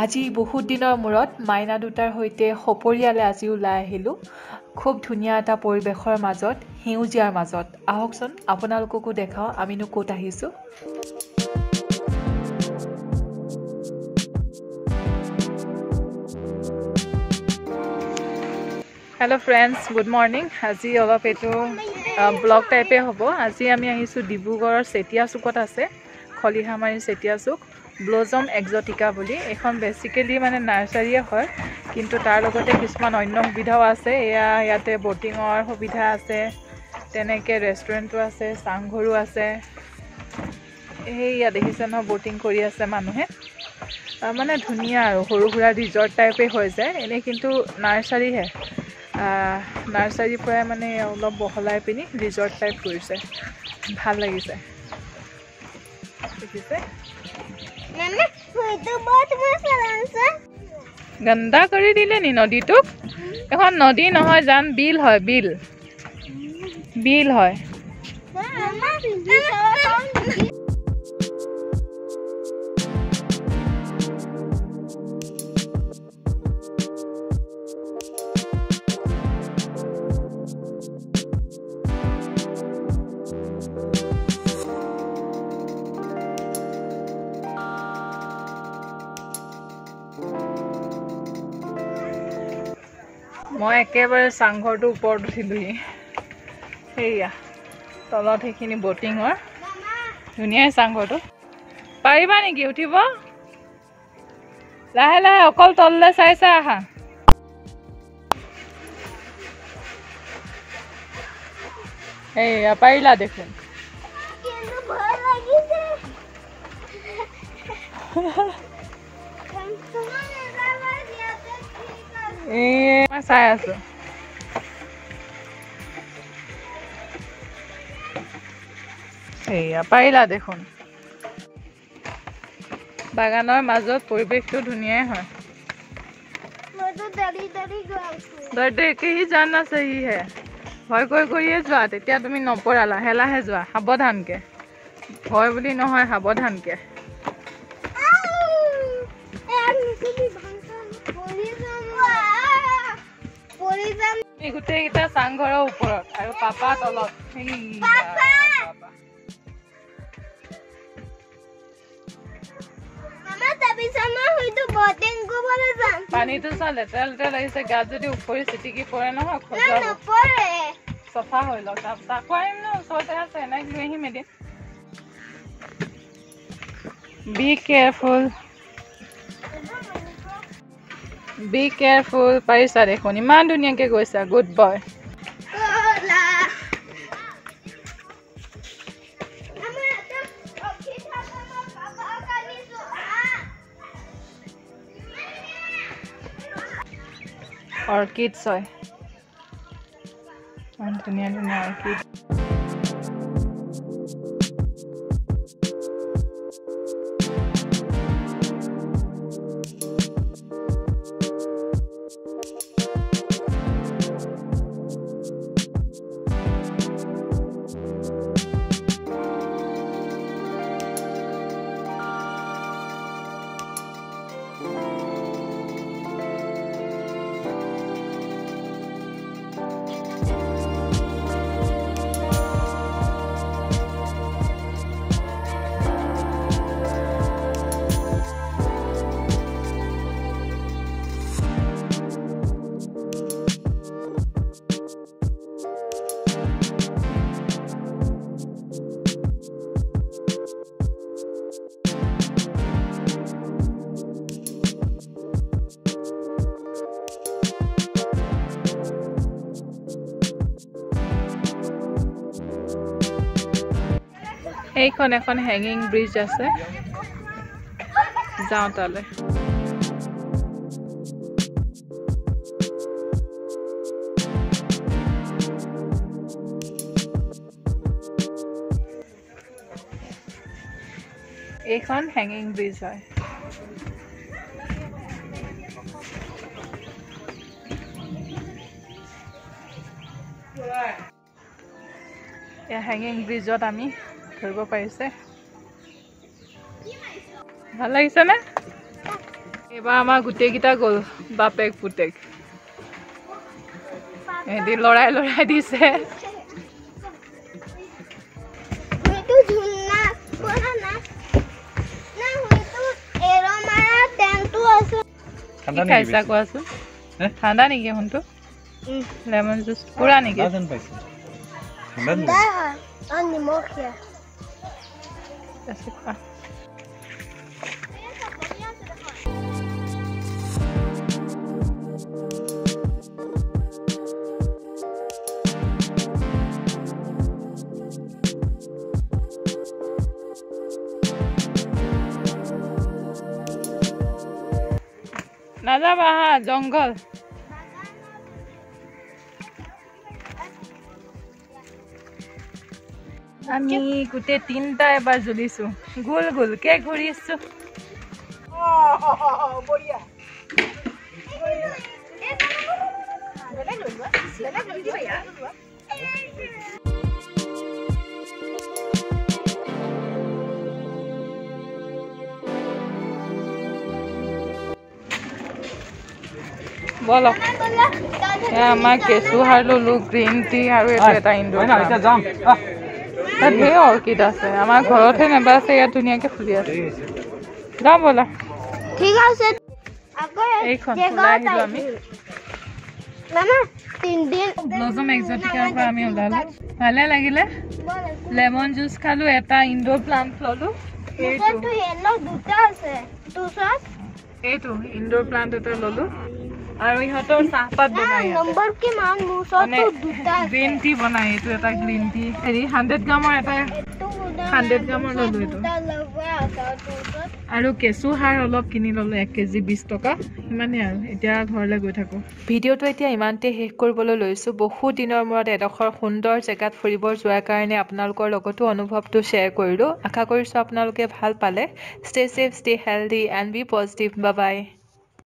আজি বহুত দিনৰ মূৰত মাইনা দুটাৰ সৈতে সপৰিয়ালে আজি ওলাই আহিলোঁ খুব ধুনীয়া এটা পৰিৱেশৰ মাজত সেউজীয়াৰ মাজত আহকচোন আপোনালোককো দেখাও আমিনো ক'ত আহিছোঁ হেল্ল' ফ্ৰেণ্ডছ গুড মৰ্নিং আজি অলপ এইটো ব্লগ টাইপে হ'ব আজি আমি আহিছোঁ ডিব্ৰুগড়ৰ চেতিয়া চুকত আছে খলিহামাৰী চেতিয়া চুক ব্লজম এক্সটিকা বুলি এখন বেসিক্যালি মানে নাৰ্সাৰীয়ে হয় কিন্তু তাৰ লগতে কিছুমান অন্য সুবিধাও আছে ইয়াতে বোটিঙৰ সুবিধা আছে তেনেকৈ ৰেষ্টুৰেণ্টো আছে চাংঘৰো আছে ইয়াত দেখিছে ন বোটিং কৰি আছে মানুহে মানে ধুনীয়া আৰু সৰু সুৰা ৰিজৰ্ট টাইপে হৈ যায় এনে কিন্তু নাৰ্সাৰীহে নাৰ্সাৰীৰ পৰাই মানে অলপ বহলাই পিনি ৰিজৰ্ট টাইপ কৰিছে ভাল লাগিছে দেখিছে গন্দা কৰি দিলে নি নদীটোক এখন নদী নহয় জান বিল হয় বিল হয় মই একেবাৰে চাংঘৰটো ওপৰত উঠিলোহি সেয়া তলত সেইখিনি বটিঙৰ ধুনীয়া চাংঘৰটো পাৰিবা নেকি উঠিব লাহে লাহে অকল তললৈ চাই চাই আহা এয়া পাৰিলা দেখোন মই চাই আছো সেয়া পাৰিলা দেখোন বাগানৰ মাজত পৰিৱেশটো ধুনীয়াই হয় জান আছে ইহে ভয় কৰিয়ে যোৱা তেতিয়া তুমি নপৰা লাহে লাহে যোৱা সাৱধানকে ভয় বুলি নহয় সাৱধানকে গোটেইকেইটা চাংঘৰৰ ওপৰত আৰু পাপা তলত পানীটো চাই লেতেৰা লেতেৰা লাগিছে গাত যদি উপৰি চিটিকি পৰে নহয় চফা হৈ লওক তাকো আহিম ন ওচৰতে আছে এনেক লৈ আহিম এদিন বি কেয়াৰফুল পাৰিছা দেখোন ইমান ধুনীয়াকে গৈছা গুড বয় অৰ্কিডছ হয় ইমান ধুনীয়া ধুনীয়া অৰ্কিড এইখন এখন হেঙিং ব্ৰিজ আছে যাওঁ তালে এইখন হেঙিং ব্ৰিজ হয় হেঙিং ব্ৰিজত আমি ধৰিব পাৰিছে ভাল লাগিছে নে এবাৰ আমাৰ গোটেইকেইটা গ'ল বাপেক পুতেক এদি লৰাই লৰাই দিছে খাইছা কোৱাচোন ঠাণ্ডা নেকি শুনটো লেমন জুচ পুৰা নেকি নাযাবা হা জংঘল আমি গোটেই তিনিটা এবাৰ জ্বলিছো গোল গোলকে ঘূৰিছো বলক আমাৰ কেঁচুসাৰ ললো গ্ৰীণ টি আৰু এইটো এটা ইনডোৰ তাত ধেৰ অৰ্কিড আছে আমাৰ ঘৰতহে নেবাছে ইয়াত ধুনীয়াকে ফুলি আছে যাওঁ ব'লা ঠিক আছে এইখন ওলাই আহিলো আমি ব্লজম এক্সটিকাৰ পৰা আমি ওলালো ভালে লাগিলে লেমন জুচ খালো এটা ইনডোৰ প্লান্ট ললো এইটো ইনডোৰ প্লান্ট এটা ললো আৰু ইহঁতৰ চাহপাত বনাই গ্ৰীণ টি বনাই এইটো এটা গ্ৰীণ টি হেৰি 100 গ্ৰামৰ এটা 100 গ্ৰামৰ ললো এইটো আৰু কেঁচুসাৰ অলপ কিনি ললো 1 কেজি 20 টকা ইমানেই আৰু এতিয়া ঘৰলৈ গৈ থাকো ভিডিঅ'টো এতিয়া ইমানতে শেষ কৰিবলৈ লৈছো বহু দিনৰ মূৰত এডোখৰ সুন্দৰ জেগাত ফুৰিব যোৱাৰ কাৰণে আপোনালোকৰ লগতো অনুভৱটো শ্বেয়াৰ কৰিলো আশা কৰিছো আপোনালোকে ভাল পালে stay safe stay healthy and be positive bye by